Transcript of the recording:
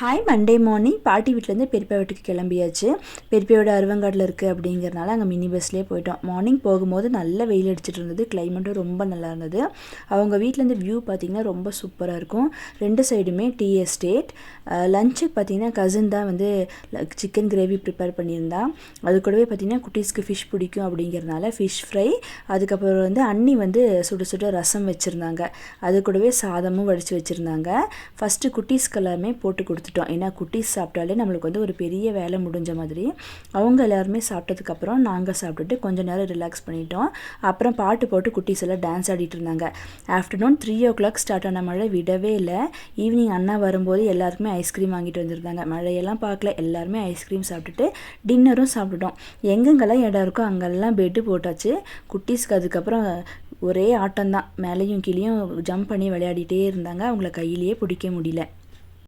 Hi Monday morning பாட்டி வீட்டிலேருந்து பெரியப்பா வீட்டுக்கு கிளம்பியாச்சு. பெரியப்பாவோட அருவங்காட்டில் இருக்குது அப்படிங்கிறனால அங்கே மினி பஸ்லேயே போயிட்டோம். மார்னிங் போகும்போது நல்ல வெயில் அடிச்சிட்டு இருந்தது, கிளைமேட்டும் ரொம்ப நல்லா இருந்தது. அவங்க வீட்டிலேருந்து வியூ பார்த்திங்கன்னா ரொம்ப சூப்பராக இருக்கும். ரெண்டு சைடுமே டீ எஸ்டேட். லஞ்சுக்கு பார்த்திங்கன்னா கசின் தான் வந்து சிக்கன் கிரேவி ப்ரிப்பேர் பண்ணியிருந்தா. அது கூடவே பார்த்திங்கன்னா குட்டீஸ்க்கு ஃபிஷ் பிடிக்கும் அப்படிங்கிறனால ஃபிஷ் ஃப்ரை, அதுக்கப்புறம் வந்து அண்ணி வந்து சுட சுட ரசம் வச்சுருந்தாங்க. அது கூடவே சாதமும் வடித்து வச்சுருந்தாங்க. ஃபஸ்ட்டு குட்டீஸ்க்கு எல்லாமே போட்டு கொடுத்துட்டோம். ஏன்னா குட்டீஸ் சாப்பிட்டாலே நம்மளுக்கு வந்து ஒரு பெரிய வேலை முடிஞ்ச மாதிரி. அவங்க எல்லாருமே சாப்பிட்டதுக்கப்புறம் நாங்கள் சாப்பிட்டுட்டு கொஞ்சம் நேரம் ரிலாக்ஸ் பண்ணிட்டோம். அப்புறம் பாட்டு போட்டு குட்டீஸ் எல்லாம் டான்ஸ் ஆடிட்டு இருந்தாங்க. ஆஃப்டர்நூன் 3 o'clock ஸ்டார்ட் ஆன மழை விடவே இல்லை. ஈவினிங் அண்ணா வரும்போது எல்லாருக்குமே ஐஸ்கிரீம் வாங்கிட்டு வந்திருந்தாங்க. மழையெல்லாம் பார்க்கல, எல்லாருமே ஐஸ்கிரீம் சாப்பிட்டுட்டு டின்னரும் சாப்பிட்டுட்டோம். எங்கெங்கெல்லாம் இடம் இருக்கோ அங்கெல்லாம் பெட்டு போட்டாச்சு. குட்டீஸ்க்கு அதுக்கப்புறம் ஒரே ஆட்டம்தான், மேலேயும் கீழேயும் ஜம்ப் பண்ணி விளையாடிட்டே இருந்தாங்க. அவங்கள கையிலேயே பிடிக்க முடியல.